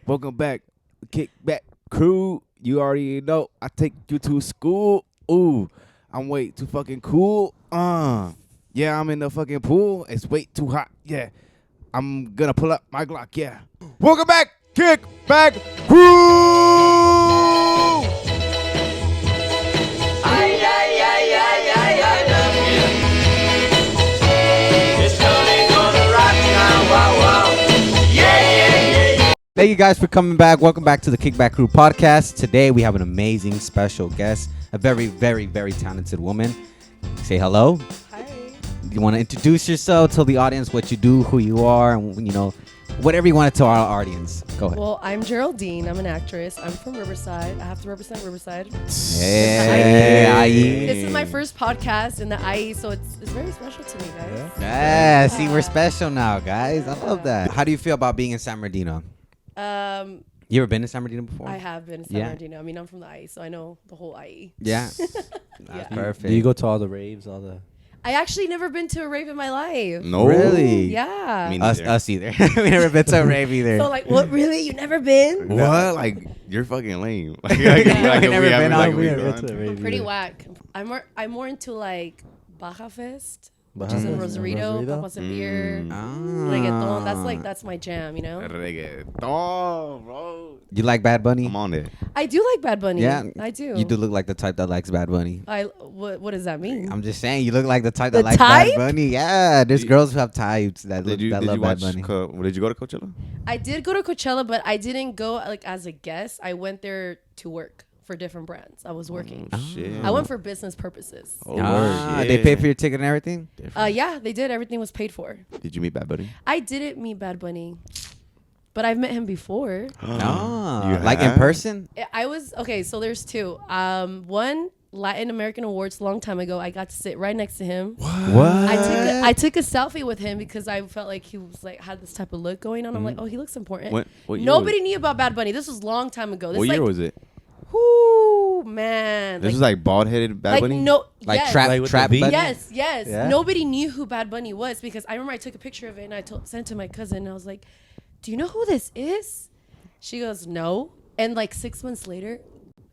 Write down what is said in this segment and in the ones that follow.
Welcome back, Kickback crew. You already know I take you to school. Ooh, I'm way too fucking cool. Yeah, I'm in the fucking pool. It's way too hot. Yeah, I'm gonna pull up my Glock. Yeah. Welcome back, Kickback crew. Thank you guys for coming back. Welcome back to the Kickback Crew podcast. Today we have an amazing special guest, a very, very, very talented woman. Say hello. Hi. You want to introduce yourself, tell the audience what you do, who you are, and whatever you want to tell our audience. Go ahead. Well, I'm Geraldine. I'm an actress. I'm from Riverside. I have to represent Riverside. Hey, This is my first podcast in the IE, so it's very special to me, guys. Yeah, see, we're special now, guys. I love that. How do you feel about being in San Bernardino? You ever been to San Bernardino before? I have been to San Bernardino. I mean, I'm from the IE, so I know the whole IE. Yeah. Yeah. Perfect. Do you go to all the raves, all the? I actually never been to a rave in my life. No, Really? Yeah. Me Us either. We never been to a rave either. So like, what? Really? You never been? What? Like, you're fucking lame. Like, never been on We weird. never went to a rave I'm pretty either. whack. I'm more into like Baja Fest, which Baja is in Fest, Rosarito, Rosarito? Papas and Beer, Ah. reggaeton. That's my jam, you know. Reggaeton, bro. You like Bad Bunny? I'm on it. I do like Bad Bunny. Yeah, I do. You do look like the type that likes Bad Bunny. What does that mean? I'm just saying, you look like the type The that likes type? Bad Bunny. Yeah, there's Did- girls who have types that Did you love Bad watch? Bunny. Did you go to Coachella? I did go to Coachella, but I didn't go like as a guest. I went there to work for different brands. I was working. Shit. I went for business purposes. Oh, They pay for your ticket and everything. Yeah, they did. Everything was paid for. Did you meet Bad Bunny? I didn't meet Bad Bunny, but I've met him before. Ah, like in have? person? I was okay. So there's two. One Latin American Awards a long time ago. I got to sit right next to him. What? I took a selfie with him because I felt like he was like had this type of look going on. I'm like, oh, he looks important. What year Nobody knew about Bad Bunny. This was a long time ago. This What year like, was it? whoo, man. This was like bald-headed Bad like Bunny? no, Like yes. trap Like with trap the beat? Bunny? Yes, yes. Yeah? Nobody knew who Bad Bunny was because I remember I took a picture of it and I sent it to my cousin and I was like, "Do you know who this is?" She goes, "No." And like 6 months later,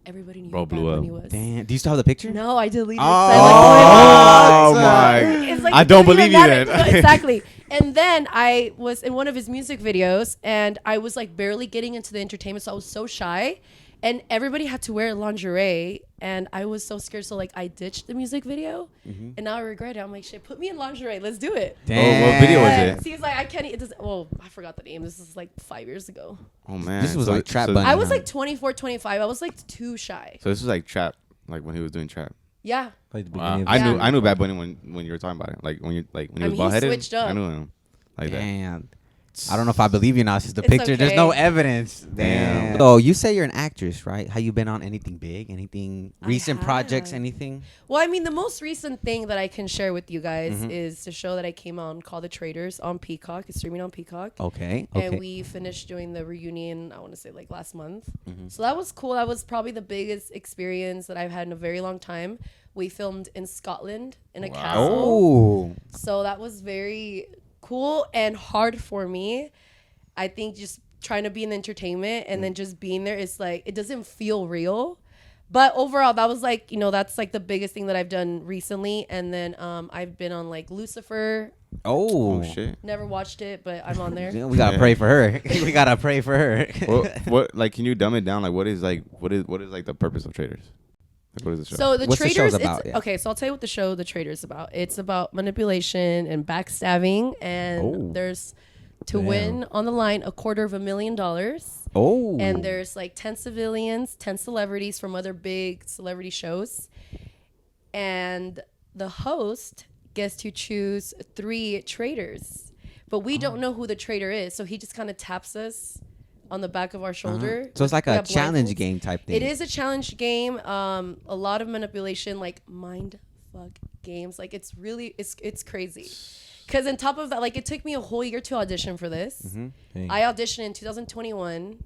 everybody knew Bro who Bad blew up. Bunny was. Damn. Do you still have the picture? No, I deleted it. Oh, Oh, my. It's like, I it don't doesn't believe even you matter. then. No, exactly. And then I was in one of his music videos and I was like barely getting into the entertainment. So I was so shy and everybody had to wear lingerie and I was so scared. So like I ditched the music video and now I regret it. I'm like, shit, put me in lingerie. Let's do it. Damn. what video was it? And he's like, I can't. It doesn't. Well, I forgot the name. This is like 5 years ago. Oh, man. This was like Trap so, Bunny. I was like 24, 25. I was like too shy. So this was like Trap, like when he was doing Trap. Yeah. Like the Wow. beginning of I knew Bad Bunny when you were talking about it. Like when he I was mean, he bald-headed. switched up. I knew him. Like that. Damn. I don't know if I believe you now. It's just the It's picture. There's no okay. evidence. Damn. So you say you're an actress, right? Have you been on anything big? Anything I recent projects? have. Anything? Well, I mean, the most recent thing that I can share with you guys Mm-hmm. is the show that I came on called The Traitors on Peacock. It's streaming on Peacock. Okay. And Okay. we finished doing the reunion, I want to say like last month. Mm-hmm. So that was cool. That was probably the biggest experience that I've had in a very long time. We filmed in Scotland in a castle. Oh. So that was very cool and hard for me. I think just trying to be in entertainment and then just being there, it's like, it doesn't feel real. But overall, that was like, that's like the biggest thing that I've done recently. And then I've been on like Lucifer. Oh. Oh, shit. Never watched it, but I'm on there. Yeah, we gotta pray for her. We gotta pray for her. what like can you dumb it down? Like what is like the purpose of Traitors? Like what is the show? So the What's the Traitors, show's about? Yeah. okay, so I'll tell you what the show The Traitors is about. It's about manipulation and backstabbing, and there's to win on the line $250,000. Oh. And there's like 10 civilians, 10 celebrities from other big celebrity shows. And the host gets to choose 3 traitors. But we don't know who the traitor is. So he just kind of taps us on the back of our shoulder. So it's like We a have challenge blindfolds. game type thing. It is a challenge game. A lot of manipulation, like mind fuck games. Like it's really, it's crazy. Because on top of that, like it took me a whole year to audition for this. Dang. I auditioned in 2021.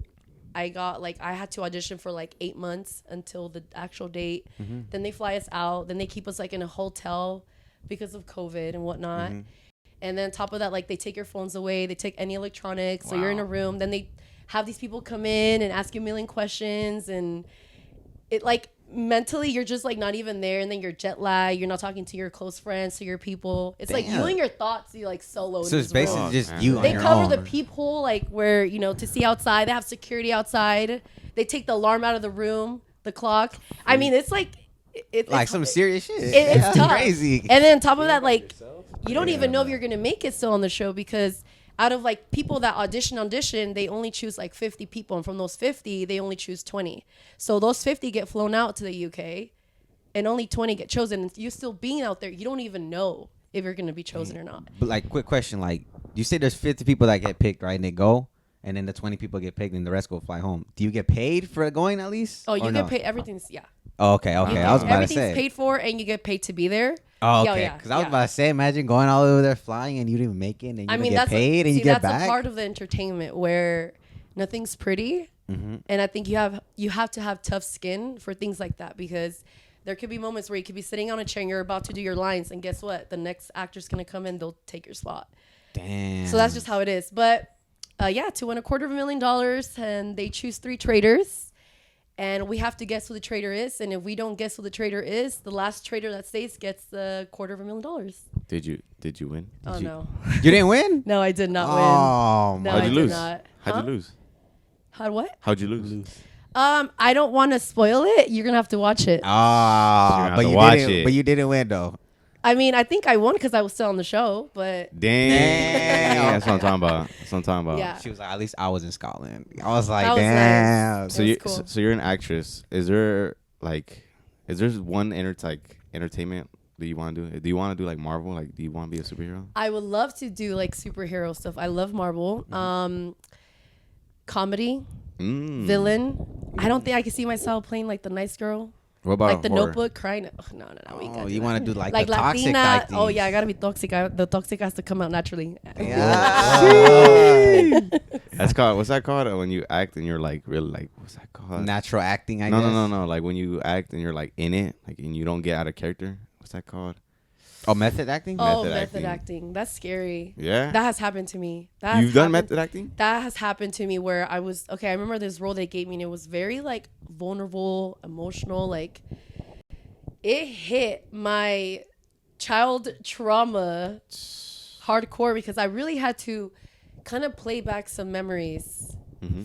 I had to audition for like 8 months until the actual date. Then they fly us out. Then they keep us like in a hotel because of COVID and whatnot. And then on top of that, like they take your phones away, they take any electronics. So you're in a room. Then they have these people come in and ask you a million questions, and it like mentally you're just like not even there, and then you're jet lag. You're not talking to your close friends, to your people. It's like you and your thoughts. You like solo. So it's basically just you. They on your cover own. the peephole, like where to see outside. They have security outside. They take the alarm out of the room, the clock. I mean, it's like it's some serious shit. It's tough. Crazy. And then on top of that, like you don't even know if you're gonna make it still on the show, because out of like people that audition, they only choose like 50 people, and from those 50, they only choose 20. So those 50 get flown out to the UK, and only 20 get chosen. And you still being out there, you don't even know if you're gonna be chosen or not. But like, quick question: like, you say there's 50 people that get picked, right? And they go, and then the 20 people get picked, and the rest go fly home. Do you get paid for going at least? Oh, you or get no? paid. Everything's Oh, okay. I was about to everything's say. paid for, and you get paid to be there. Oh, Yeah, okay. yeah, Because I was yeah. about to say, imagine going all over there flying and you didn't even make it, and you don't get paid, and you get back. That's a part of the entertainment where nothing's pretty, and I think you have to have tough skin for things like that, because there could be moments where you could be sitting on a chair and you're about to do your lines, and guess what? The next actor's gonna come in, they'll take your spot. Damn. So that's just how it is. But to win $250,000, and they choose 3 traitors. And we have to guess who the traitor is. And if we don't guess who the traitor is, the last traitor that stays gets the $250,000. Did you win? Oh, no. You didn't win? No, I did not win. Oh, No, my. How'd I you did lose? not. How'd Huh? you lose? How'd what? How'd you lose? I don't want to spoil it. You're going to have to watch it. Ah, have but to you watch didn't. it. But you didn't win though. I mean, I think I won because I was still on the show, but Damn. That's what I'm talking about. That's what I'm talking about. yeah. She was like, at least I was in Scotland. I was like, That was damn. nice. So It was you cool. so you're an actress. Is there one entertainment that you want to do? Do you want to do like Marvel? Like, do you want to be a superhero? I would love to do like superhero stuff. I love Marvel. Comedy, villain. I don't think I can see myself playing like the nice girl. What about Like the horror? Notebook, crying. Oh, no. We Oh, gotta you do want to that. do like Like the toxic Latina. type Oh things. yeah, I gotta be toxic. The toxic has to come out naturally. Yeah. That's called. What's that called? When you act and you're like really like. What's that called? Natural acting, I no, guess. no. Like when you act and you're like in it, like and you don't get out of character. What's that called? Oh, method acting? Oh, Method method acting. acting. That's scary. Yeah. That has happened to me. That has You've done happened- method acting? That has happened to me where I was okay. I remember this role they gave me, and it was very like vulnerable, emotional. Like it hit my child trauma hardcore, because I really had to kind of play back some memories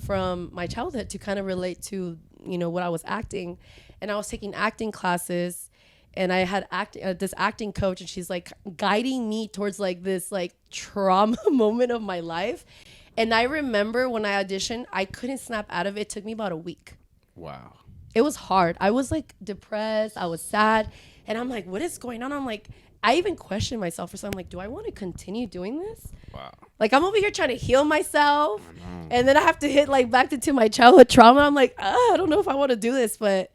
from my childhood to kind of relate to what I was acting. And I was taking acting classes, and I had this acting coach, and she's like guiding me towards like this like trauma moment of my life. And I remember when I auditioned, I couldn't snap out of it. It took me about a week. Wow. It was hard. I was like depressed. I was sad. And I'm like, what is going on? I'm like, I even questioned myself for something. I'm like, do I want to continue doing this? Wow. Like, I'm over here trying to heal myself. And then I have to hit like back into my childhood trauma. I'm like, I don't know if I want to do this, but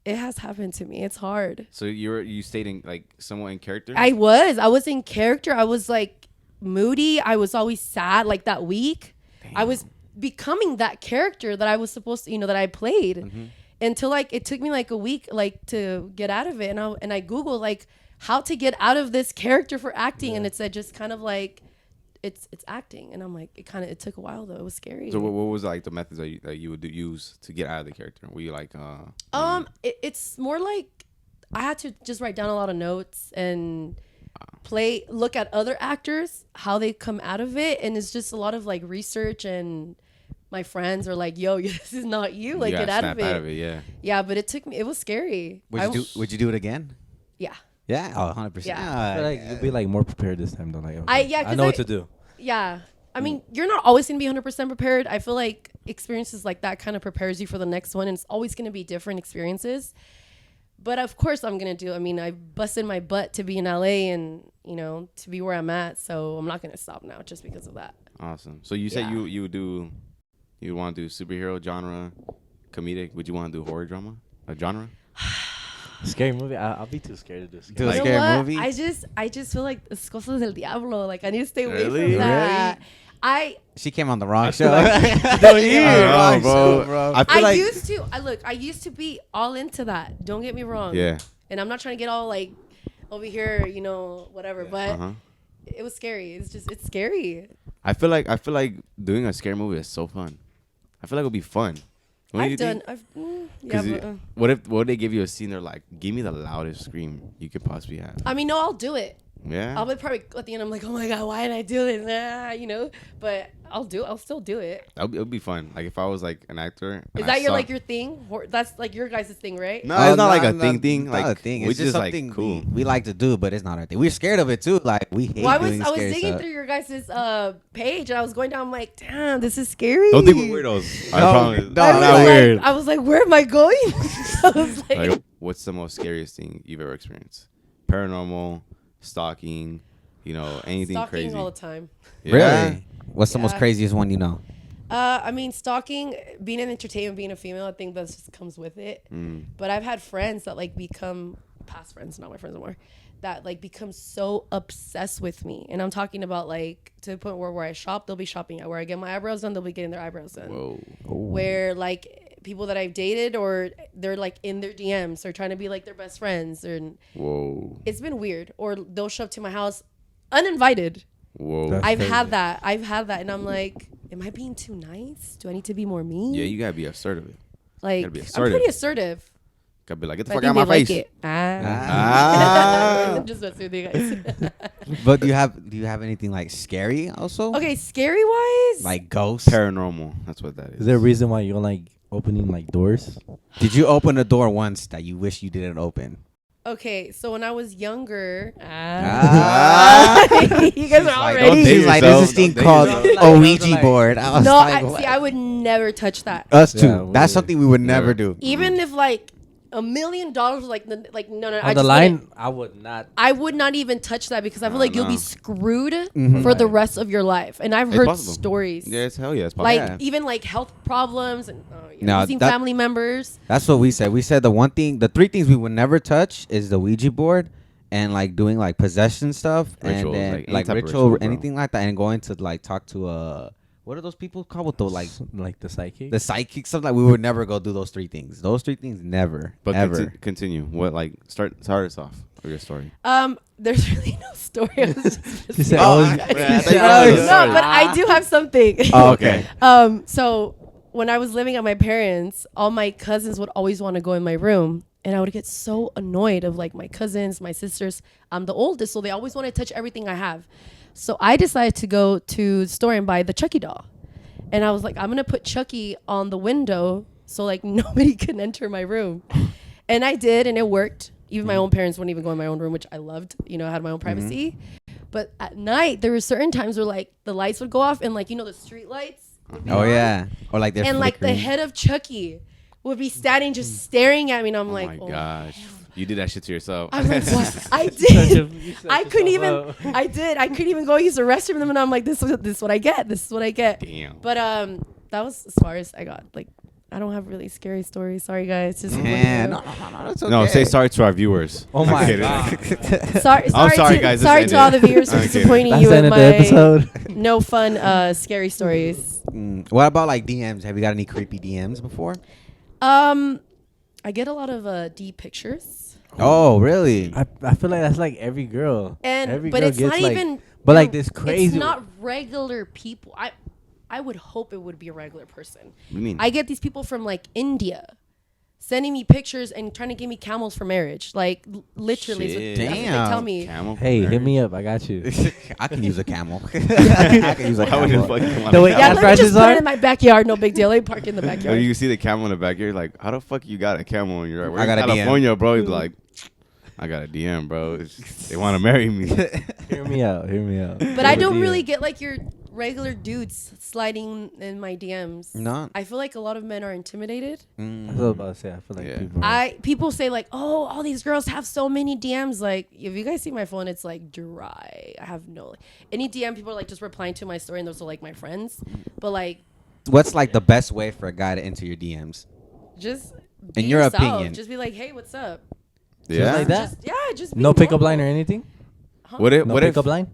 it has happened to me. It's hard. So you stayed in like somewhat in character? I was in character. I was like moody. I was always sad like that week. Damn. I was becoming that character that I was supposed to, that I played. Until like it took me like a week like to get out of it, and I Googled like how to get out of this character for acting, and it said just kind of like it's acting, and I'm like it took a while though. It was scary. So what was like the methods that you would use to get out of the character? Were you like it's more like I had to just write down a lot of notes and look at other actors, how they come out of it, and it's just a lot of like research, and my friends are like, yo, this is not you. Like, get out of it. Yeah. Yeah, but it was scary. Would you do it again? Yeah. Yeah. Oh, 100%. Yeah. I feel like you'll be like more prepared this time though. Like, okay, I 'cause know what to do. Yeah. I mean, you're not always going to be 100% prepared. I feel like experiences like that kind of prepares you for the next one. And it's always going to be different experiences. But of course I'm going to do. I mean, I busted my butt to be in LA and, to be where I'm at. So I'm not going to stop now just because of that. Awesome. So you said Yeah. you want to do superhero genre, comedic. Would you want to do horror drama? A genre? Scary movie. I'll be too scared to do. Do a You know scary what? movie? I just feel like it's cosas del diablo. Like I need to stay away Really? from that. She came on the wrong feel show. like- Don't I don't know, bro. I feel like I used to be all into that. Don't get me wrong. yeah. And I'm not trying to get all like over here, whatever. But it was scary. It's scary. I feel like doing a scary movie is so fun. I feel like it would be fun. What do you think? What if they give you a scene? They're like, give me the loudest scream you could possibly have. I mean, no, I'll do it. Yeah. I'll be probably at the end. I'm like, oh my god, why did I do this? But I'll still do it. It would be fun. Like if I was like an actor. Is that your thing? That's like your guys' thing, right? No, it's not like a thing. Not Like a thing. we It's just like something cool. we like to do, but it's not our thing. We're scared of it too. Like we hate Well, doing I was scary digging stuff. through your guys' page, and I was going down. I'm like, damn, this is scary. Don't think we're weirdos. I promise. no, I was not like, weird. I was like, where am I going? I was Like, what's the most scariest thing you've ever experienced? Paranormal, stalking, anything stalking crazy. all the time. Yeah. Really? What's the most Yeah. craziest one you know? I mean, stalking, being in entertainment, being a female, I think that just comes with it. But I've had friends that like become past friends, not my friends anymore, that like become so obsessed with me. And I'm talking about like to the point where I shop, they'll be shopping at. Where I get my eyebrows done, they'll be getting their eyebrows done. Whoa. Where like people that I've dated or they're like in their DMs or trying to be like their best friends. Whoa. It's been weird. Or they'll show up to my house uninvited. Whoa. That's I've crazy. had that. And I'm like, am I being too nice? Do I need to be more mean? Yeah, you gotta be assertive. Like, gotta be I'm assertive. pretty assertive. Gotta be like, get the But fuck I out of my think face. they like it. Ah. Just messing with you guys. But do you have anything like scary also? Okay, scary wise. Like ghosts? Paranormal. That's what that is. Is there a reason why you don't like opening like doors? Did you open a door once that you wish you didn't open? Okay, so when I was younger, Ah. you guys are Like, already. date She's like, there's this yourself. thing Don't called date a yourself. Ouija Like- board. I was No, like, I would never touch that. us too. Yeah, That's weird. something we would never Never. do. Even if like $1 million was like no, On I the just line, wouldn't. I would not. I would not even touch that because I feel like you'll be no. screwed Mhm. for the rest of your life. And I've It's heard possible. stories. Yeah, it's hell yeah. It's possible. Like Yeah. even like health problems and No, losing that- family members. That's what we said. We said the three things we would never touch is the Ouija board and like doing like possession stuff Rituals, and then like any like type of ritual, ritual, bro. anything like that, and going to like talk to what are those people called with the like Like the psychic. the psychic stuff? Like we would never go do those three things. Those three things never But ever. continue. What start us off with your story. There's really no story. I was just She said, Oh, oh, I- I thought you no, had a story. but I do have something. Oh, okay. So when I was living at my parents, all my cousins would always want to go in my room. And I would get so annoyed of like my cousins, my sisters. I'm the oldest, so they always want to touch everything I have. So I decided to go to the store and buy the Chucky doll. And I was like, I'm going to put Chucky on the window so like nobody can enter my room. And I did, and it worked. Even my own parents wouldn't even go in my own room, which I loved. I had my own privacy. But at night, there were certain times where like the lights would go off and like, the street lights would be Oh on. yeah, or like they're And like the flickering. head of Chucky would be standing just staring at me, and I'm Oh like, my gosh. You did that shit to yourself. I'm like, what? I did. I couldn't even. I did. I couldn't even go use the restroom, and I'm like, this is what I get. This is what I get. Damn. But that was as far as I got. Like, I don't have really scary stories. Sorry, guys. Just Man, no, that's okay. No, say sorry to our viewers. Oh I'm my kidding. God. sorry. sorry, guys, this Sorry to all the ended. viewers for I'm kidding. disappointing That's you the with end of my the episode. no fun scary stories. What about like DMs? Have you got any creepy DMs before? I get a lot of deep pictures. Oh, really? I feel like that's like every girl. Every But girl it's not gets, like- even. But like this crazy. It's not regular people. I would hope it would be a regular person. What do you mean? I get these people from like India sending me pictures and trying to give me camels for marriage. Like literally, Shit. that's what they Damn. tell me. Camel Hey, hit marriage? me up. I got you. I can use a camel. I can use a Why would camel. the fuck you want The a way Yeah, camel? let me just prices put are? it in my backyard. No big deal. Let me park in the When backyard. you see the camel in the back, you're like, how the fuck you got a camel in your I got a in DM. California, bro? He's like, I got a DM, bro. They want to marry me. Hear me out. Hear me out. But I don't really get like your regular dudes sliding in my DMs. No. I feel like a lot of men are intimidated. That's what I was about to say. I feel like Yeah. people. People say like, oh, all these girls have so many DMs. Like, if you guys see my phone, it's like dry. I have no any DM. People are like just replying to my story, and those are like my friends. But like, What's like the best way for a guy to enter your DMs? just In be your yourself. opinion. Just be like, hey, what's up? Yeah. like that? Just be No pickup normal. line or anything. Huh? What if No what if pickup line.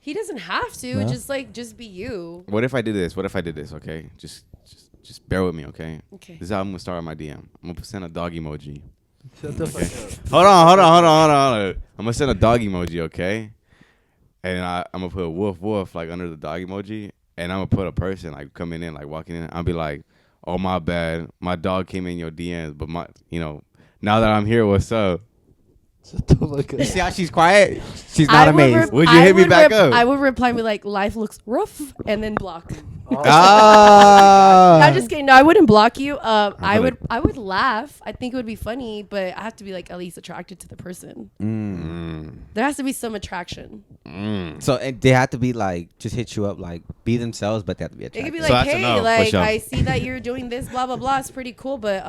He doesn't have to. No? Just be you. what if I did this? What if I did this? Okay, just bear with me, okay? Okay. This is how I'm gonna start on my DM. I'm gonna send a dog emoji. Shut the fuck up. Hold on. I'm gonna send a dog emoji, okay? and I'm gonna put woof like under the dog emoji, and I'm gonna put a person like coming in, like walking in. I'll be like, "Oh my bad, my dog came in your DMs, but now that I'm here, what's up?" You see how she's quiet? She's not amazed. Would you hit me back up? I would reply and be like, life looks rough, and then block. Ah. I'm just kidding. No, I wouldn't block you. I like- would laugh. I think it would be funny, but I have to be like at least attracted to the person. There has to be some attraction. So and they have to be like, just hit you up, like be themselves, but they have to be It attractive. could be So like, that's a hey, no, for like sure. I see that you're doing this, blah blah blah. It's pretty cool, but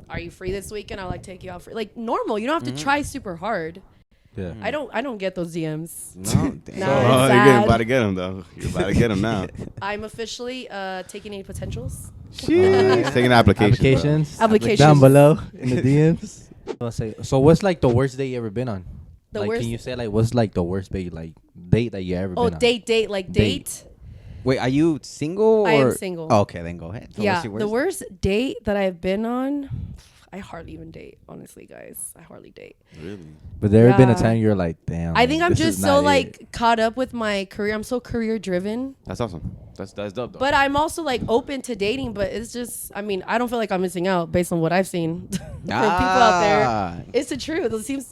are you free this weekend? I'll like take you out for like normal. You don't have to try super hard. Yeah. I don't get those DMs. No, damn. No. Oh, sad. you're about to get him though. You're about to get him now. I'm officially taking any potentials. She's taking applications. Applications. Down below in the DMs. I'll say, so what's like the worst date you ever been on? The like, worst- can you say like what's like the worst date that you ever Oh, been on? date, like date. Wait, are you single? Or? I am single. Oh, okay, then go ahead. So Yeah, what's your the worst date that I've been on, I hardly even date, honestly, guys. I hardly date. Really? But there ever been a Yeah. time you're like, damn. I think I'm this is just so not it. like caught up with my career. I'm so career driven. That's awesome. That's dope though. But I'm also like open to dating, but it's just, I mean, I don't feel like I'm missing out based on what I've seen from people out there. It's the truth.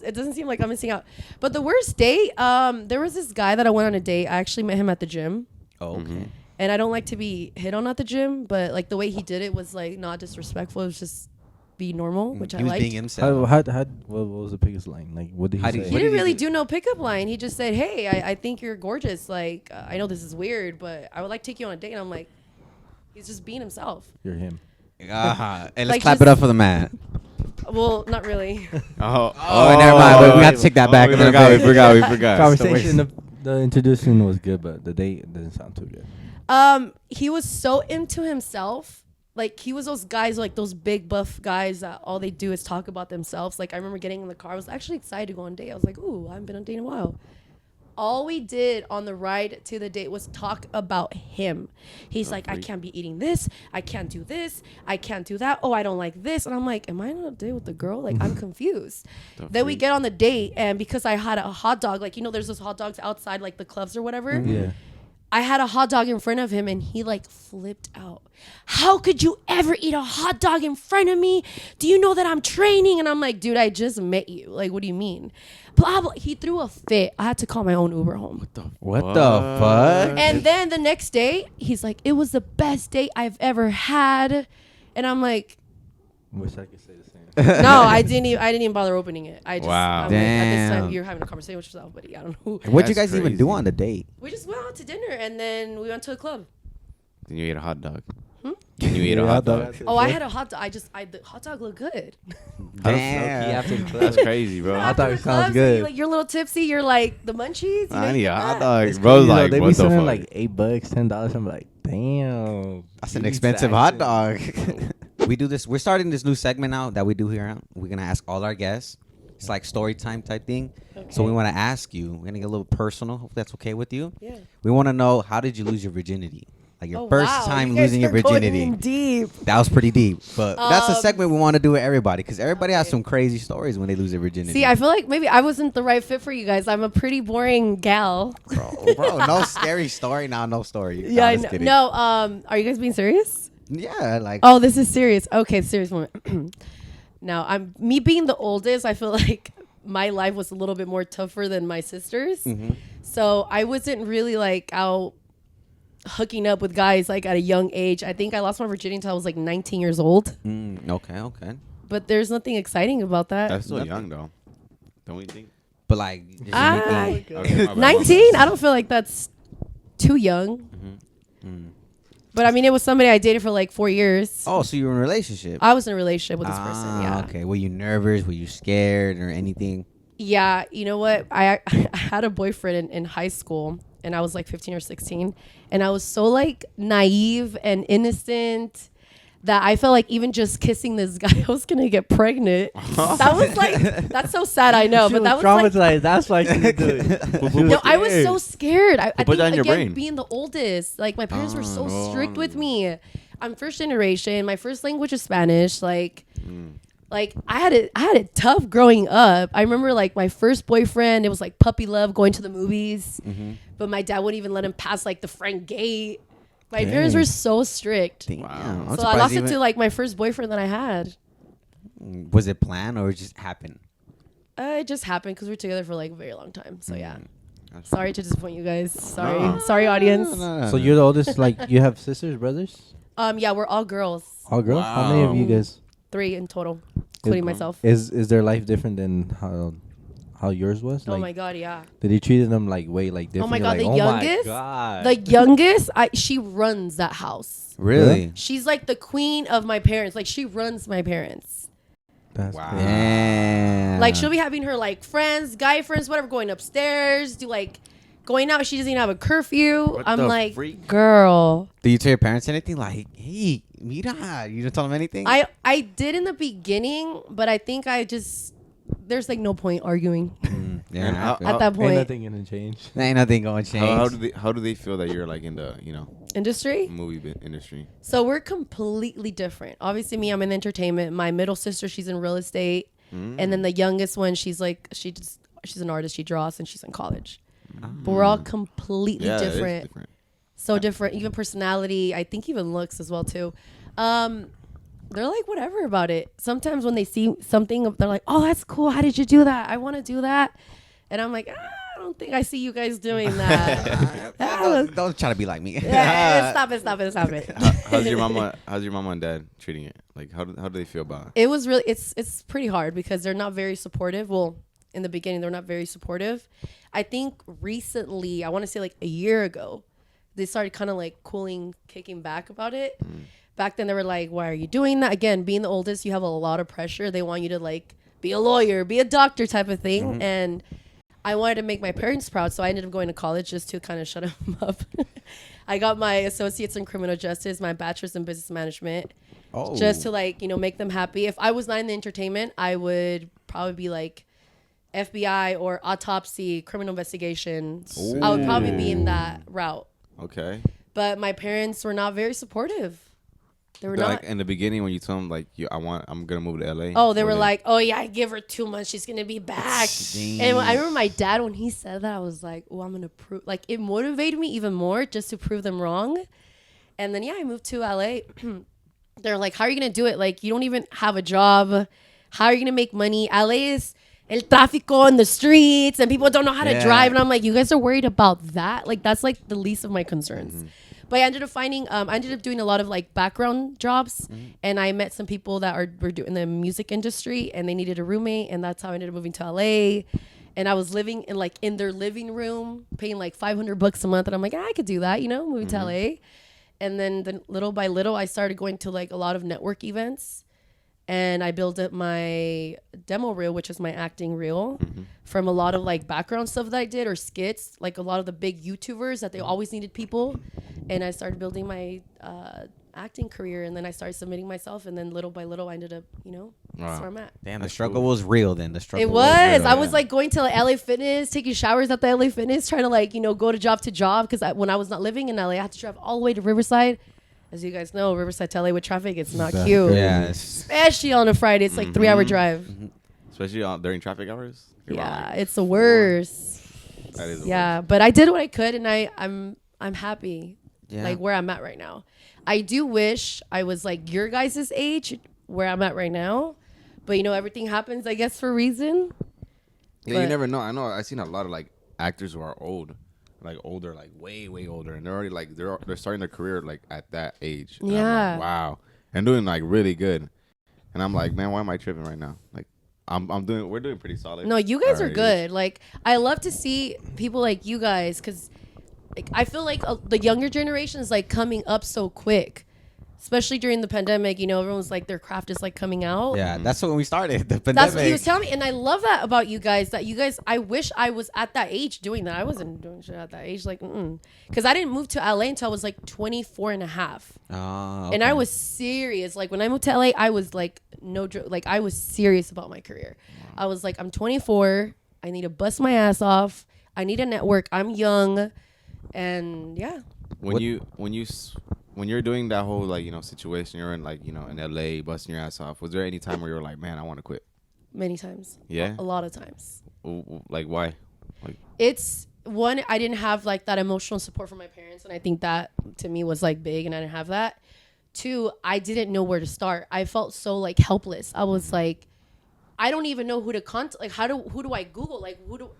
It doesn't seem like I'm missing out. But the worst date, there was this guy that I went on a date. I actually met him at the gym. Oh, okay. And I don't like to be hit on at the gym, but like the way he did it was like not disrespectful. It was just be normal, which He I was liked. being himself. what was the biggest line? Like, what did he How did say? He What didn't did he really do? do no pickup line. He just said, "Hey, I think you're gorgeous. Like, I know this is weird, but I would like to take you on a date." And I'm like, he's just being himself. You're him. And let's Like, clap just- it up for the man. Well, not really. Oh, never mind. We have to take that back. We a little forgot. bit. We forgot. Conversation, the introduction was good, but the date doesn't sound too good. He was so into himself. Like, he was those guys, like those big buff guys that all they do is talk about themselves. Like, I remember getting in the car. I was actually excited to go on a date. I was like, ooh, I haven't been on a date in a while. All we did on the ride to the date was talk about him. He's like, I can't be eating this. I can't do this. I can't do that. Oh, I don't like this. And I'm like, am I on a date with the girl? Like, I'm confused. Then we get on the date, and because I had a hot dog, like, you know, there's those hot dogs outside, like the clubs or whatever. Yeah. I had a hot dog in front of him, and he like flipped out. How could you ever eat a hot dog in front of me? Do you know that I'm training? And I'm like, dude, I just met you. Like, what do you mean? Blah, blah. He threw a fit. I had to call my own Uber home. What the fuck? And then the next day, he's like, it was the best date I've ever had. And I'm like, Wish I could say the same. no, I didn't even bother opening it. I just, Wow. I'm like, at this Damn. time, you're having a conversation with yourself, buddy. I don't know. What'd you That's guys even do crazy. on the date? We just went out to dinner, and then we went to a club. Then you ate a hot dog. Can you eat a Yeah, hot dog. dog? Oh, I had a hot dog. The hot dog looked good. Damn. That's crazy, bro. Hot dog After the sounds club, good. So you're a little tipsy. You're like the munchies. You know, I you need a get hot that. dog. Bro's like, they be what the selling fuck? like $8, $10. I'm like, damn. That's an These expensive hot actions. dog. We do this. We're starting this new segment now that we do here. We're gonna ask all our guests. It's like story time type thing. So we want to ask you. We're gonna get a little personal. Hope that's okay with you. Yeah. We want to know, how did you lose your virginity? Like your Oh, first wow. time You guys losing your are going virginity. in deep. That was pretty deep. But that's a Um, segment we want to do with everybody, because everybody has okay. some crazy stories when they lose their virginity. See, I feel like maybe I wasn't the right fit for you guys. I'm a pretty boring gal. bro, no scary story now. No story. Yeah, I just know. kidding. No, are you guys being serious? Yeah, like. Oh, this is serious. Okay, serious moment. Now, me being the oldest, I feel like my life was a little bit more tougher than my sister's. Mhm. So I wasn't really like out hooking up with guys like at a young age. I think I lost my virginity until I was like 19 years old. Okay. But there's nothing exciting about that. That's still Nothing. young though. Don't we think? But like, just Ah. anything- Okay, my bad. 19? I don't feel like that's too young. But I mean, it was somebody I dated for like 4 years. Oh, so you were in a relationship? I was in a relationship with this person. Yeah. Okay. Were you nervous? Were you scared or anything? Yeah. You know what? I had a boyfriend in high school, and I was like 15 or 16. And I was so like naive and innocent that I felt like even just kissing this guy, I was going to get pregnant. That was like, that's so sad, I know. She But that was traumatized. like, That's why she did it. no, I was so scared. I put think, that in your again, brain. being the oldest, like my parents were so strict with me. I'm first generation. My first language is Spanish. Like, Like I had it tough growing up. I remember like my first boyfriend, it was like puppy love, going to the movies. But my dad wouldn't even let him pass like the front gate. My parents were so strict. Damn. I'm So I surprised lost it even- to like my first boyfriend that I had. Was it planned or it just happened? It just happened because we were together for like a very long time. So yeah. That's Sorry to disappoint you guys. Sorry. No. Sorry, audience. So you're the oldest. Like you have sisters, brothers? Yeah, we're all girls. All girls? How many of you guys? 3 in total, including myself. Is their life different than how yours was? Oh Like, my god, yeah. did he treat them like way like different? Oh my god, Like, the youngest? God. The youngest, she runs that house. Really? She's like the queen of my parents. Like she runs my parents. That's Wow. crazy. Yeah. Like she'll be having her like friends, guy friends, whatever, going upstairs, do like going out. She doesn't even have a curfew. What I'm the like, freak? girl. Do you tell your parents anything? Like, hey, mira. You don't tell them anything? I did in the beginning, but I think there's like no point arguing Yeah. And how- at that Ain't point. nothing gonna change. Ain't nothing going to change. How do they feel that you're like in the Industry. movie industry? So we're completely different. Obviously, me, I'm in entertainment. My middle sister, she's in real estate, and then the youngest one, she's an artist. She draws and she's in college. But we're all completely Yeah, it is different. different. So different, even personality. I think even looks as well too. They're like whatever about it. Sometimes when they see something, they're like, "Oh, that's cool. How did you do that? I want to do that." And I'm like, I don't think I see you guys doing that. Don't try to be like me. Yeah, stop it. How's your mama? How's your mama and dad treating it? Like how do they feel about it? It was really it's pretty hard because they're not very supportive. Well, in the beginning they're not very supportive. I think recently, I want to say like a year ago, they started kind of like kicking back about it. Back then they were like, "Why are you doing that?" Again, being the oldest, you have a lot of pressure. They want you to like be a lawyer, be a doctor type of thing. And I wanted to make my parents proud, so I ended up going to college just to kind of shut them up. I got my associates in criminal justice, my bachelor's in business management. Oh. Just to like, make them happy. If I was not in the entertainment, I would probably be like FBI or autopsy, criminal investigation. I would probably be in that route. Okay. But my parents were not very supportive. They were They're not. like in the beginning when you told them like I'm gonna move to LA. Oh, they were like, "Oh yeah, I give her 2 months, she's gonna be back." And I remember my dad when he said that, I was like, "Oh, I'm gonna prove." Like it motivated me even more just to prove them wrong. And then I moved to LA. They're like, "How are you gonna do it? Like you don't even have a job. How are you gonna make money? LA is el tráfico in the streets, and people don't know how to drive." And I'm like, "You guys are worried about that? Like that's like the least of my concerns." But I ended up doing a lot of like background jobs, and I met some people that were doing the music industry, and they needed a roommate, and that's how I ended up moving to LA. And I was living in their living room, paying like $500 a month, and I'm like, I could do that, moving to LA. And then little by little, I started going to like a lot of network events, and I built up my demo reel, which is my acting reel, from a lot of like background stuff that I did or skits, like a lot of the big YouTubers that they always needed people. And I started building my acting career, and then I started submitting myself, and then little by little I ended up, that's where I'm at. Damn, the struggle was real then. The struggle It was. real, I was like going to like LA Fitness, taking showers at the LA Fitness, trying to like, go to job, because when I was not living in LA, I had to drive all the way to Riverside. As you guys know, Riverside to LA with traffic, it's not cute. Yeah. Especially on a Friday, it's like 3-hour drive. especially during traffic hours. Yeah, it's the worst. That is the Yeah, but I did what I could, and I'm happy. Yeah. Like where I'm at right now. I do wish I was like your guys' age where I'm at right now. But everything happens, I guess, for a reason. Yeah, But- you never know. I know I've seen a lot of like actors who are old, like older, like way older, and they're already like they're starting their career like at that age. And I'm like, Yeah. wow. And doing like really good. And I'm like, man, why am I tripping right now? Like we're doing pretty solid. No, you guys Our are age. good. Like I love to see people like you guys, because like, I feel like the younger generation is like coming up so quick, especially during the pandemic. Everyone's like their craft is like coming out. Yeah, that's when we started. The pandemic. That's what he was telling me, and I love that about you guys. That you guys, I wish I was at that age doing that. I wasn't doing shit at that age, like, because I didn't move to LA until I was like 24 and a half, Oh, and I okay. was serious. Like when I moved to LA, I was like like I was serious about my career. I was like, I'm 24. I need to bust my ass off. I need a network. I'm young, and yeah. When when you're doing that whole like situation, you're in like in LA busting your ass off. Was there any time where you were like, man, I want to quit? Many times. Yeah. A lot of times. Like why? Like It's one, I didn't have like that emotional support from my parents, and I think that to me was like big, and I didn't have that. Two, I didn't know where to start. I felt so like helpless. I was like, I don't even know who to contact. Like, who do I Google? Like,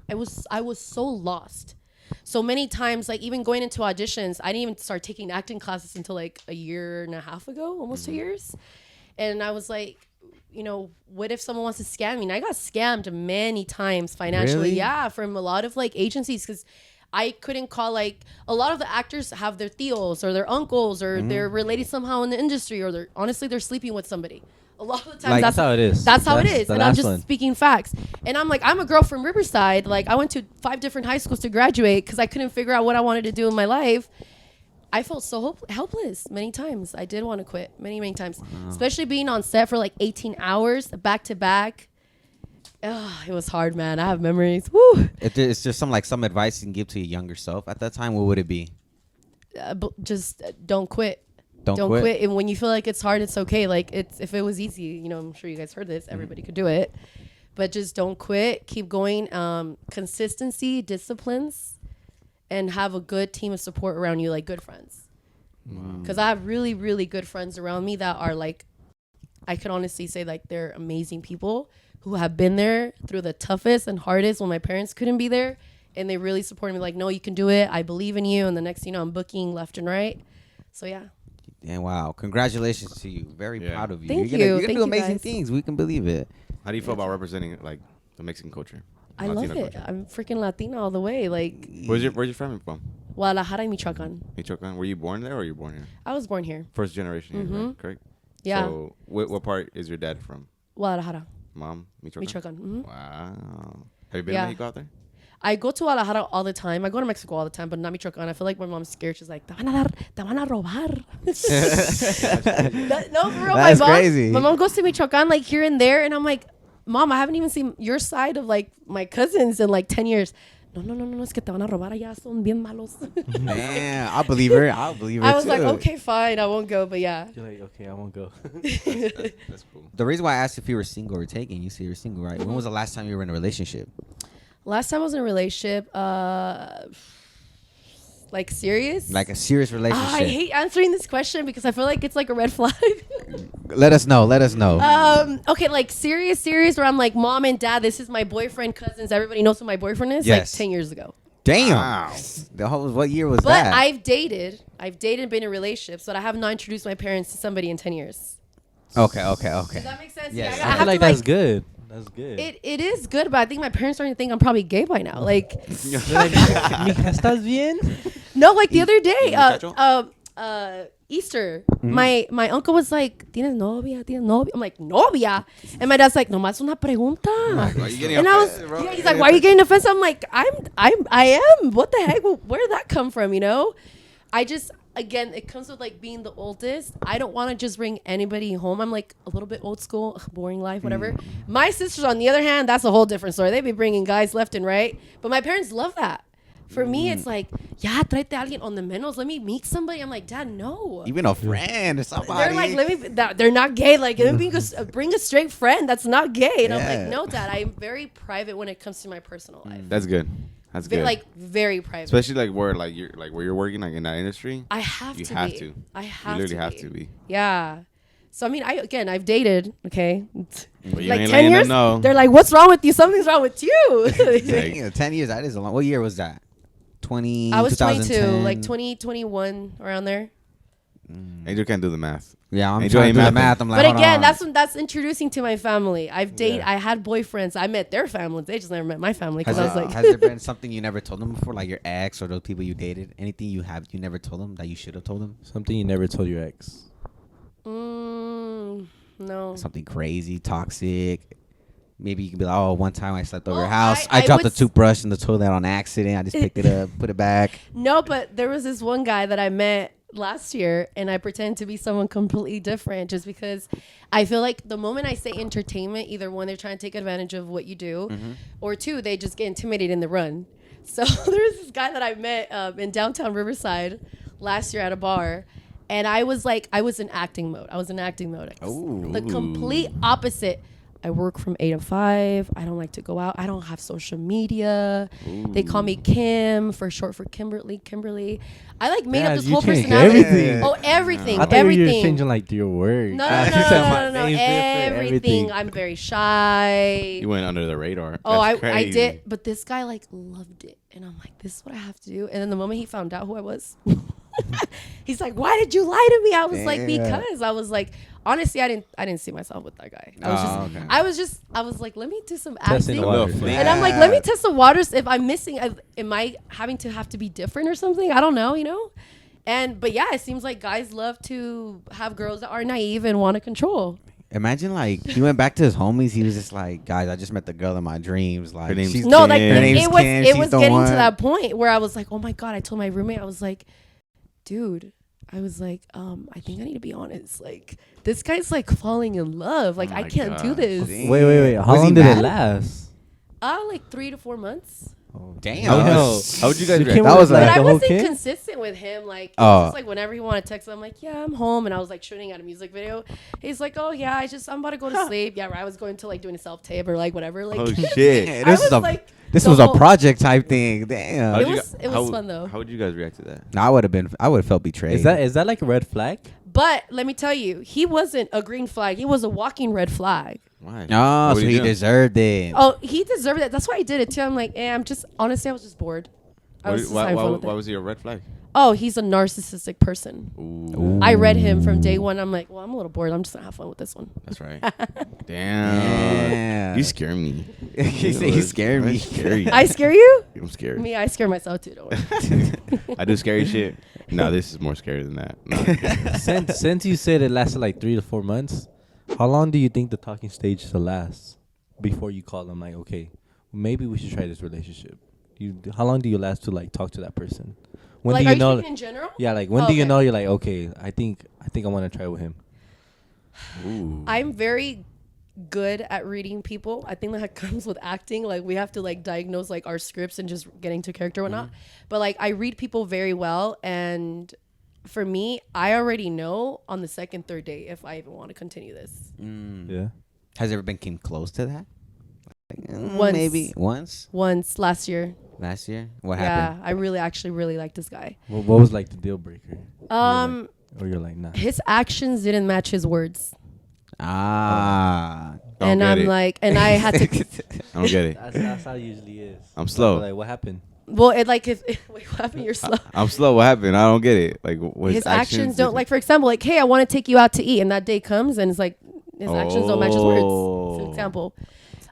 I was so lost. So many times, like even going into auditions, I didn't even start taking acting classes until like a year and a half ago, almost 2 years. And I was like, what if someone wants to scam me? And I got scammed many times financially. Really? Yeah, from a lot of like agencies, because I couldn't call, like a lot of the actors have their tios or their uncles or they're related somehow in the industry, or they're sleeping with somebody. A lot of the times, Like, that's how it is. That's how it That's is. the And I'm last just one. speaking facts. And I'm like, I'm a girl from Riverside. Like, I went to 5 different high schools to graduate because I couldn't figure out what I wanted to do in my life. I felt so helpless many times. I did want to quit many, many times, especially being on set for like 18 hours back to back. It was hard, man. I have memories. Woo. It's just some advice you can give to your younger self at that time. What would it be? Just don't quit. Don't quit. And when you feel like it's hard, it's okay. Like if it was easy, I'm sure you guys heard this. Everybody could do it, but just don't quit. Keep going. Consistency, disciplines, and have a good team of support around you, like good friends. Because I have really, really good friends around me that are like, I can honestly say like they're amazing people who have been there through the toughest and hardest when my parents couldn't be there, and they really supported me. Like, no, you can do it. I believe in you. And the next, I'm booking left and right. So yeah. And wow, congratulations to you. Very proud of you. Thank You're you. gonna Thank do you, amazing guys. things. We can believe it. how do you feel about representing like the Mexican culture? I love Latino it. culture? I'm freaking Latina all the way. Like Where's your family from? Guadalajara, Michoacan. Michoacan. Were you born there or were you born here? I was born here. First generation here, right? Correct? Yeah. So what part is your dad from? Guadalajara, Mom? Michoacan? Michoacan. Wow. Have you been Yeah. to Mexico out there? I go to Guadalajara all the time. I go to Mexico all the time, but not Michoacan. I feel like my mom's scared. She's like, te van a robar. No, for real. That's crazy. My mom goes to Michoacan like here and there, and I'm like, Mom, I haven't even seen your side of like my cousins in like 10 years. No, es que te van a robar allá, son bien malos. Man, I'll believe her. I was like, okay, fine, I won't go, but yeah. You're like, okay, I won't go. That's cool. The reason why I asked if you were single or taken, you say you're single, right? When was the last time you were in a relationship? Last time I was in a relationship, like serious? Like a serious relationship. I hate answering this question because I feel like it's like a red flag. Let us know. Okay, like serious where I'm like, Mom and Dad, this is my boyfriend, cousins, everybody knows who my boyfriend is. Yes. Like 10 years ago. Damn. Wow. What year was But that? I've dated, been in relationships, but I have not introduced my parents to somebody in 10 years. Okay. Does that make sense? Yes. Yeah, I have feel like to, that's good. That's good. It is good, but I think my parents starting to think I'm probably gay by now. Like, Mija, ¿estás bien? no, like the other day, muchacho? Easter, my uncle was like, ¿Tienes novia? I'm like, novia? And my dad's like, nomás una pregunta. Why are you getting And I was, offended, bro? yeah, he's like, why are you getting offensive? I'm like, I am. What the heck? Where did that come from? I just, again, it comes with like being the oldest. I don't want to just bring anybody home. I'm like a little bit old school, boring life, whatever. My sisters, on the other hand, that's a whole different story. They be bringing guys left and right, but my parents love that. For me, it's like, yeah, tráete a alguien on the menos. Let me meet somebody. I'm like, Dad, no. Even a friend or somebody. They're like, they're not gay. Like, let me bring a straight friend that's not gay. And I'm Yeah. like, no, Dad, I'm very private when it comes to my personal life. That's good. That's good. Like, very private. Especially like where you're working like in that industry. I have You to have be. to. I have You to literally have be. to be. Yeah. So, I mean, I've dated, okay? But you Like ain't 10 letting years, them know. they're like, what's wrong with you? Something's wrong with you. Dang, 10 years. That is a long. What year was that? 20. I was 22, 2010? like 2021, around there. Angel can't do the math. Yeah, I'm Angel trying to ain't do the mathing. math. I'm like, But hold again, on. that's introducing to my family. I Yeah. had boyfriends. I met their families. They just never met my family because I was like, Has there been something you never told them before, like your ex or those people you dated? Anything you never told them that you should have told them? Something you never told your ex. no. Something crazy, toxic. Maybe you can be like, oh, one time I slept over Well, your house. I I dropped the would toothbrush in the toilet on accident. I just picked it up, put it back. No, but there was this one guy that I met last year, and I pretend to be someone completely different just because I feel like the moment I say entertainment, either one, they're trying to take advantage of what you do, or two, they just get intimidated in the run. So there was this guy that I met in downtown Riverside last year at a bar, And I was in acting mode. The complete opposite. I work from 8 to 5. I don't like to go out. I don't have social media. They call me Kim for short for Kimberly. I like made up this whole personality. Everything. Oh, everything. I thought you were changing like your words. No. Everything. Everything. I'm very shy. You went under the radar. Oh, That's I crazy. did. But this guy like loved it. And I'm like, this is what I have to do. And then the moment he found out who I was, he's like, why did you lie to me? I was like, because I was like, honestly, I didn't see myself with that guy. I was like, let me do some Testing acting. the waters. And I'm like, let me test the waters. If I'm missing, am I having to have to be different or something? I don't know, but yeah, it seems like guys love to have girls that are naive and want to control. Imagine like he went back to his homies. He was just like, guys, I just met the girl in my dreams. Like, Her name's she's Kim. No, like Her name's it was Kim. it was She's the getting one. to that point where I was like, oh my God, I told my roommate, I was like, dude, I was like, I think I need to be honest. Like, this guy's like falling in love. Like, Oh I my can't do God. this. Wait. How Was he long did it mad? last? Like 3 to 4 months. Damn. How would you guys react? That was But like I the whole wasn't kid? consistent with him. Like, it Oh. was just like whenever he wanted to text, I'm like, yeah, I'm home. And I was like shooting at a music video. He's like, oh yeah, I'm about to go to sleep. Yeah, right. I was going to like doing a self tape or like whatever. Like, Oh shit. I was like, this the was a whole- project type thing. Damn. It How'd you was- gu- it was how- fun, though. How would you guys react to that? No, I would have felt betrayed. Is that like a red flag? But let me tell you, he wasn't a green flag. He was a walking red flag. Why? Oh, What so would he you do? deserved it. Oh, he deserved it. That's why I did it too. I'm like, honestly, I was just bored. I was just having fun with Why it. was he a red flag? Oh, he's a narcissistic person. Ooh, I read him from day one. I'm like, well, I'm a little bored. I'm just gonna have fun with this one. that's right. Damn. Yeah. You scare me. He said he scared me. I'm scary. I scare you? I'm scared. Me, I scare myself too. Don't worry. I do scary shit. No, this is more scary than that. No. Since you said it lasted like 3 to 4 months, how long do you think the talking stage should last before you call them like, okay, maybe we should try this relationship? How long do you last to like talk to that person? When like, do are you know? speaking in general? Yeah, like when Oh, do you okay. know you're like, okay, I think I want to try with him. Ooh. I'm very good at reading people. I think that comes with acting. Like, we have to like diagnose like our scripts and just getting to character or not. But like, I read people very well, and for me, I already know on the second, third date if I even want to continue this. Yeah. Has ever been came close to that? Like, Once. Maybe once Once last year. last year. What Yeah, happened? I really like this guy. What was like the deal breaker? Or you're like, nah. His actions didn't match his words. Ah. Don't And get I'm it. like, and I had to, I don't get it. That's how it usually is. I'm slow. Like, what happened? well, it like, if wait, what happened? You're slow. I'm slow. What happened? I don't get it. Like, what His actions don't, like, for example, like, hey, I want to take you out to eat. And that day comes and it's like, his actions don't match his words. It's an example.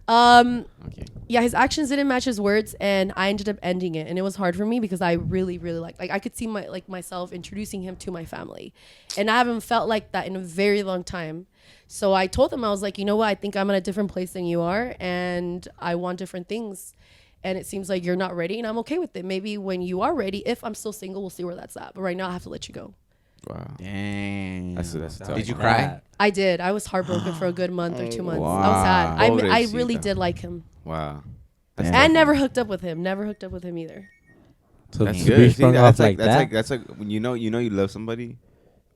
Okay. Yeah, his actions didn't match his words, and I ended up ending it. And it was hard for me because I really like I could see myself introducing him to my family. And I haven't felt like that in a very long time. So I told him, I was like, you know what? I think I'm in a different place than you are, and I want different things. And it seems like you're not ready, and I'm okay with it. Maybe when you are ready, if I'm still single, we'll see where that's at. But right now, I have to let you go. Wow. Dang. That's tough. Did you cry? I did. I was heartbroken for a good month or 2 months. I was sad. I really Pobrecita. did like him. Wow. Damn. And never hooked up with him. Never hooked up with him either. So That's to good. be See, sprung that's off like that. That's like when you know you love somebody,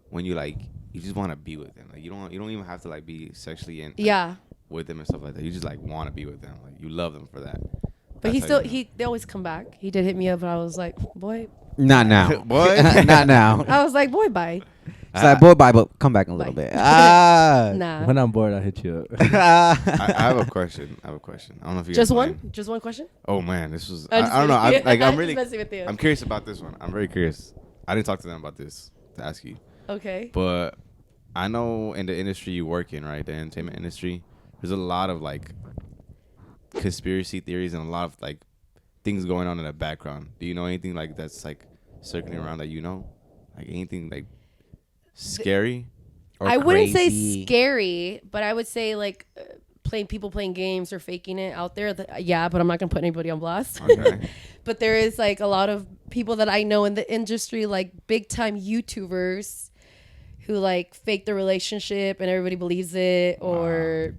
when you like you just want to be with them. Like you don't even have to like be sexually in Yeah. with them and stuff like that. You just like want to be with them. Like you love them for that. But That's how you know. they always come back. He did hit me up, and I was like, boy. Not now. Boy. Not now. I was like, boy, bye. It's like, boy, bye, but come back in a little Bye. bit. Ah. Nah. When I'm bored, I'll hit you up. I have a question. I don't know if you Just guys one? mind. Just one question? Oh man, this was. I'm just I don't know. kidding. I'm just really. messing with you. I'm curious about this one. I'm very curious. I didn't talk to them about this to ask you, Okay. but I know in the industry you work in, right, the entertainment industry, there's a lot of like conspiracy theories and a lot of like things going on in the background. Do you know anything like that's like circling around that you know, like anything like scary? Or I wouldn't say crazy. scary, but I would say like playing games or faking it out there. Yeah, but I'm not gonna put anybody on blast. Okay. But there is like a lot of people that I know in the industry, like big time YouTubers, who like fake the relationship and everybody believes it, or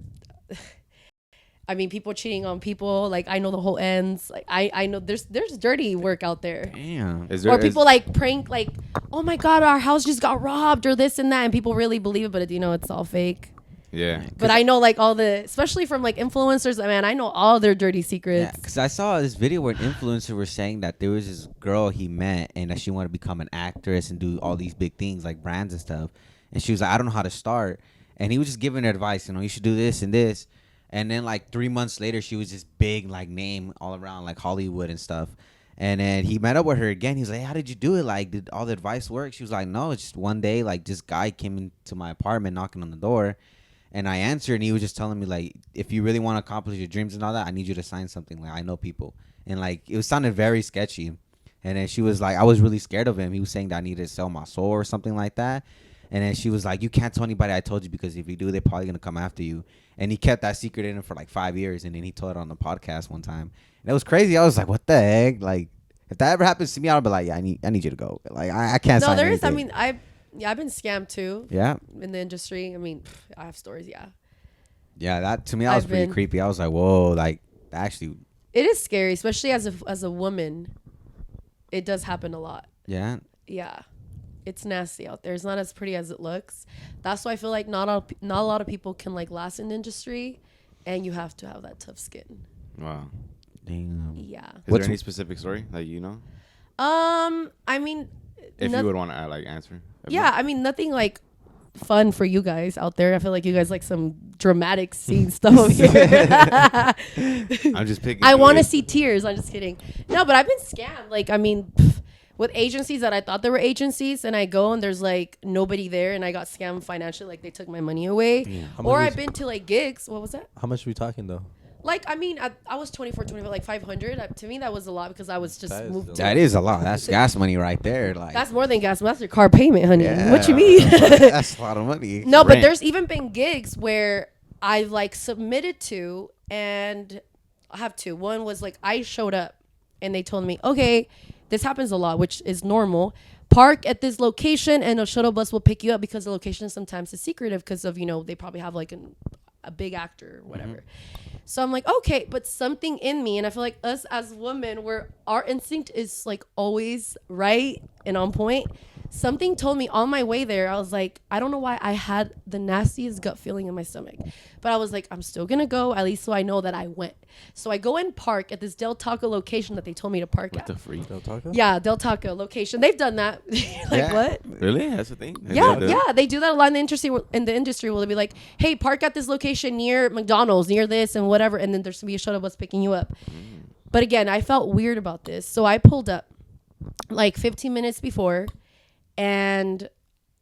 I mean, people cheating on people. Like, I know the whole ends. Like, I know there's dirty work out there. Damn. Or people like prank, like, oh my God, our house just got robbed or this and that. And people really believe it, but it's all fake. Yeah. But I know like all the, especially from like influencers, man, I know all their dirty Yeah, secrets. because I saw this video where an influencer was saying that there was this girl he met and that she wanted to become an actress and do all these big things like brands and stuff. And she was like, I don't know how to start. And he was just giving her advice, you should do this and this. And then like 3 months later, she was this big like name all around like Hollywood and stuff. And then he met up with her again. He was like, hey, how did you do it? Like, did all the advice work? She was like, no, it's just one day, like this guy came into my apartment knocking on the door. And I answered, and he was just telling me, like, if you really want to accomplish your dreams and all that, I need you to sign something. Like, I know people. And, like, it sounded very sketchy. And then she was like, I was really scared of him. He was saying that I needed to sell my soul or something like that. And then she was like, you can't tell anybody I told you, because if you do, they're probably going to come after you. And he kept that secret in him for, like, 5 years. And then he told it on the podcast one time. And it was crazy. I was like, what the heck? Like, if that ever happens to me, I'll be like, yeah, I need you to go. Like, I can't sign No, there is. anything. I mean, I've been scammed too. Yeah. In the industry. I mean, I have stories. Yeah. Yeah, that to me, that was I've pretty been- creepy. I was like, whoa, like, actually, It is scary, especially as a woman. It does happen a lot. yeah. Yeah. It's nasty out there. It's not as pretty as it looks. That's why I feel like not a lot of people can like last in the industry, and you have to have that tough skin. Wow. Damn. Yeah. Is What's- there any specific story that you know? I mean, If noth- you would want to like answer. yeah, I mean nothing like fun for you guys out there. I feel like you guys like some dramatic scene stuff over here. I'm just picking. I want to it. see tears. I'm just kidding. No, but I've been scammed. Like, I mean, with agencies that I thought they were agencies, and I go and there's like nobody there, and I got scammed financially. Like they took my money away. How Or much I've been to like gigs. What was that? How much are we talking though? Like, I mean, I was 24, like 500. To me, that was a lot because I was just That is moved. a To, That is a lot. That's gas money right there. Like, that's more than gas. That's your car payment, honey. yeah, What you mean? That's a lot of money. No, but Rent. there's even been gigs where I like submitted to, and I have two. One was like I showed up and they told me, okay, this happens a lot, which is normal. Park at this location and a shuttle bus will pick you up, because the location sometimes is secretive because of, they probably have like a big actor or whatever. So I'm like, okay, but something in me, and I feel like us as women, our instinct is like always right and on point. Something told me on my way there, I was like, I don't know why I had the nastiest gut feeling in my stomach, but I was like, I'm still gonna go, at least so I know that I went. So I go and park at this Del Taco location that they told me to park at. The freak. Del Taco? Yeah, Del Taco location. They've done that. Like, Yeah. what? Really? That's the thing. Yeah, yeah, they do that a lot in the industry. Will they be like, "Hey, park at this location near McDonald's, near this and whatever," and then there's gonna be a shuttle bus picking you up. But again, I felt weird about this, so I pulled up like 15 minutes before, and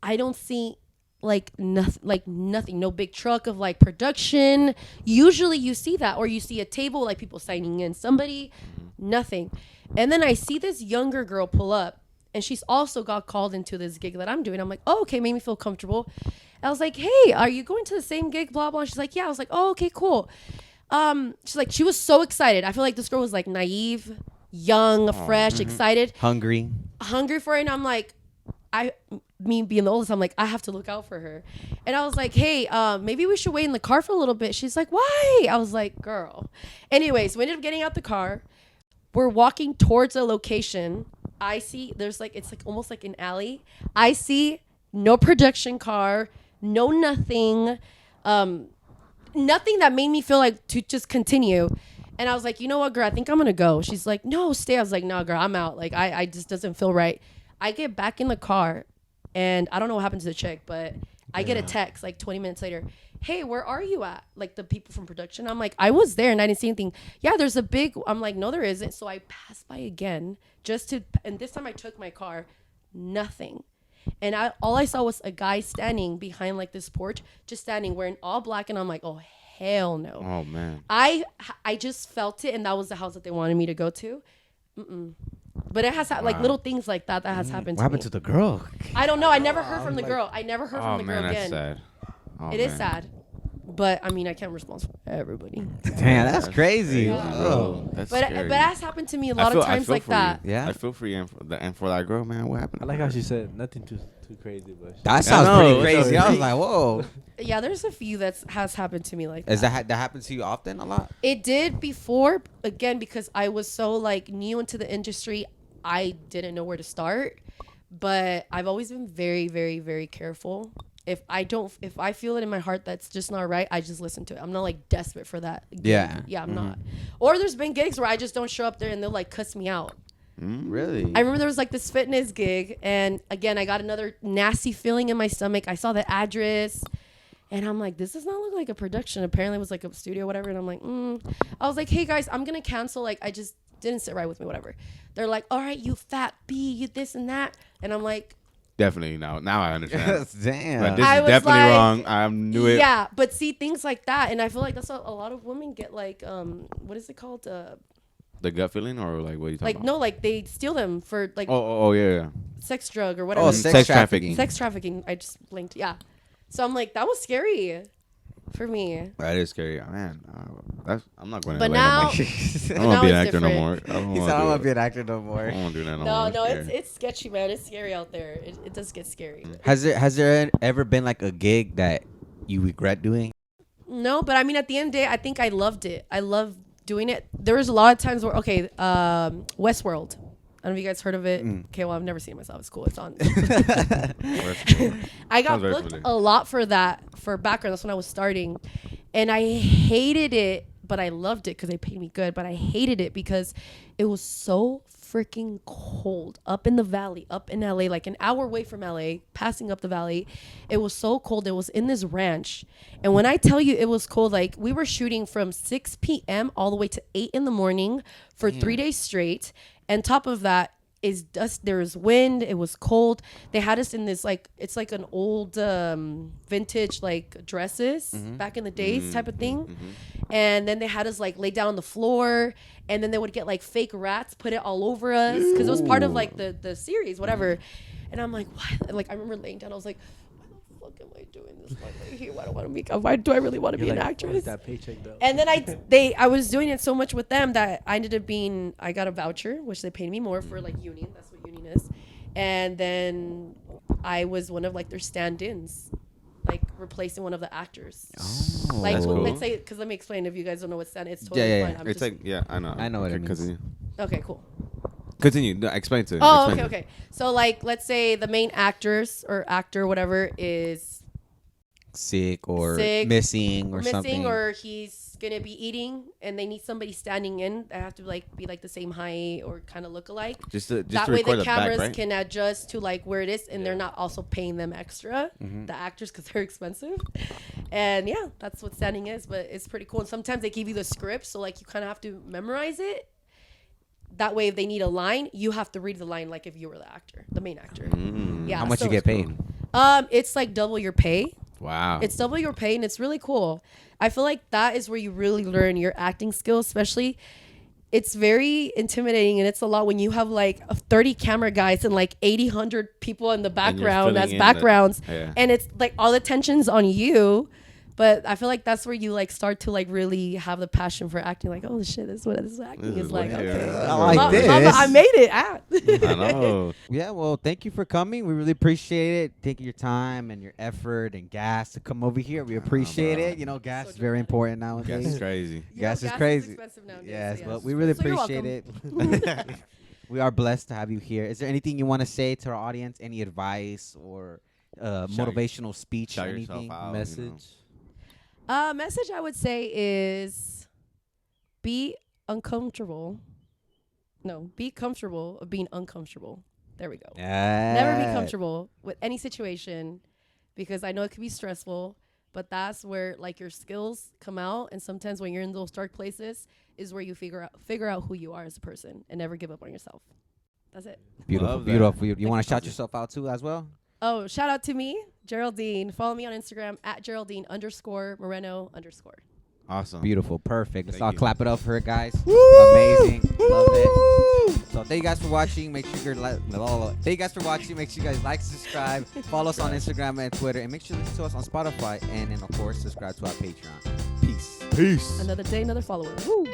I don't see like nothing, no big truck of like production. Usually, you see that, or you see a table like people signing in somebody, nothing. And then I see this younger girl pull up. And she's also got called into this gig that I'm doing. I'm like, oh, okay, made me feel comfortable. I was like, hey, are you going to the same gig? Blah, blah. And she's like, yeah. I was like, oh, okay, cool. She's like, she was so excited. I feel like this girl was like naive, young, fresh, excited, Hungry. hungry for it. And I'm like, me being the oldest, I'm like, I have to look out for her. And I was like, hey, maybe we should wait in the car for a little bit. She's like, why? I was like, girl. Anyways, we ended up getting out the car. We're walking towards a location. I see it's like almost like an alley. I see no production car, no nothing, nothing that made me feel like to just continue. And I was like, you know what, girl, I think I'm gonna go. She's like, no, stay. I was like, no, girl, I'm out. Like, I just doesn't feel right. I get back in the car, and I don't know what happened to the chick, but I get a text like 20 minutes later. Hey, where are you at? Like the people from production. I'm like, I was there and I didn't see anything. Yeah, there's a big, I'm like, no, there isn't. So I passed by again and this time I took my car, nothing. And all I saw was a guy standing behind like this porch, just standing wearing all black. And I'm like, oh, hell no. Oh man. I just felt it. And that was the house that they wanted me to go to. But it has like little things like that has happened to What happened me. to the girl? I don't know. I never heard from the girl. I never heard Oh from the girl man, that's again. sad. Oh, It is man. sad. But I mean, I can't respond for everybody. Damn, that's crazy. Yeah. Bro, that's But scary. that's happened to me a lot of times like for that. You. Yeah. I feel for you, and for that girl, man. What happened? I like how she said nothing too crazy, but That sounds know, pretty it's crazy. I was crazy. like, whoa. Yeah, there's a few that has happened to me like that. Is that happens to you often a lot? It did before, again, because I was so like new into the industry, I didn't know where to start. But I've always been very, very, very careful. If I feel it in my heart that's just not right, I just listen to it. I'm not like desperate for that gig. Yeah. Yeah, I'm not. Or there's been gigs where I just don't show up there and they'll like cuss me out. Really? I remember there was like this fitness gig, and again, I got another nasty feeling in my stomach. I saw the address, and I'm like, this does not look like a production. Apparently, it was like a studio, whatever. And I'm like, I was like, hey guys, I'm gonna cancel. Like, I just didn't sit right with me, whatever. They're like, all right, you fat bee, you this and that, and I'm like, Definitely now I understand. Damn. But this I is was definitely like, wrong. I knew it. yeah, but see things like that, and I feel like that's what a lot of women get. Like, what is it called? The gut feeling, or like what are you talking Like about? no, like they steal them for like Oh yeah. sex drug or whatever. Oh, Sex trafficking. Sex trafficking. I just blinked. Yeah. So I'm like, that was scary for me. That is scary, man. I'm not going to. But LA now- no more. I but don't want now to be an it's actor no different. more. I don't He want said, I don't want to to be an actor no more. I don't want to do that no more. No, I'm no, scared. it's sketchy, man. It's scary out there. It does get scary. Has there ever been like a gig that you regret doing? No, but I mean, at the end of the day, I think I loved it. I love doing it. There was a lot of times where, okay, Westworld. I don't know if you guys heard of it. Okay, well, I've never seen it myself. It's cool. It's on. I got Sounds very booked familiar. a lot for that, for background. That's when I was starting. And I hated it, but I loved it because they paid me good. But I hated it because it was so freaking cold up in the valley, up in LA, like an hour away from LA, passing up the valley. It was so cold. It was in this ranch. And when I tell you it was cold, like we were shooting from 6 p.m. all the way to 8 in the morning for 3 days straight. And top of that is dust. There was wind. It was cold. They had us in this like, it's like an old vintage like dresses back in the days type of thing. And then they had us like lay down on the floor, and then they would get like fake rats, put it all over us because it was part of like the series, whatever. And I'm like, what? And, like I remember laying down. I was like, why the fuck am I doing this? Why am I here? Why do I want to be? Why do I really want to be you're an like, actress? that paycheck though. And then I was doing it so much with them that I ended up being, I got a voucher, which they paid me more for like union. That's what union is. And then I was one of like their stand-ins, like replacing one of the actors. Oh, Like, that's cool. let's say, because let me explain if you guys don't know what stand. It's totally Yeah, yeah, fine. yeah. I'm It's just, like yeah, I know. I know what it means. Continue. okay, cool. Continue. No, explain to. Oh, explain okay, to. okay. So like, let's say the main actress or actor, whatever, is Sick or Sick, missing or missing, something. or he's gonna be eating, and they need somebody standing in. They have to like be like the same height or kind of look alike. Just to That way record the back, cameras right? can adjust to like where it is, and they're not also paying them extra, the actors, because they're expensive. And yeah, that's what standing is. But it's pretty cool. And sometimes they give you the script, so like you kind of have to memorize it. That way, if they need a line, you have to read the line like if you were the actor, the main actor. Yeah. How much so you get paid? It's like double your pay. Wow. It's double your pay, and it's really cool. I feel like that is where you really learn your acting skills, especially. It's very intimidating, and it's a lot when you have like 30 camera guys and like 100 people in the background as filling in backgrounds, yeah. and it's like all the tension's on you. But I feel like that's where you like start to like really have the passion for acting. Like, oh shit, this is what acting This is like. what- Okay, yeah. I like Mama, this. I made it. I know. Yeah, well, thank you for coming. We really appreciate it. Taking your time and your effort and gas to come over here. We appreciate bro. it. You know, gas So is very important Gas nowadays. is crazy. Gas You know, is crazy. expensive nowadays, Yes, so but yes. we really So you're appreciate it. We are blessed to have you here. Is there anything you want to say to our audience? Any advice or motivational speech or Shout yourself anything? out. Message. Message I would say is be uncomfortable. No, be comfortable of being uncomfortable. There we go. Never be comfortable with any situation, because I know it can be stressful, but that's where like your skills come out. And sometimes when you're in those dark places is where you figure out who you are as a person, and never give up on yourself. That's it. Beautiful, Love that. beautiful. You want to shout yourself out too as well? Oh, shout out to me, Geraldine. Follow me on Instagram at Geraldine_Moreno_. Awesome. Beautiful, perfect. Let's Thank all you. clap it up for her, guys. Amazing. Love it. So So thank you guys for watching. Make sure you thank you guys for watching. Make sure you guys like, subscribe, follow us on Instagram and Twitter, and make sure you listen to us on Spotify, and then of course subscribe to our Patreon. Peace. Peace. Another day, another follower. Woo.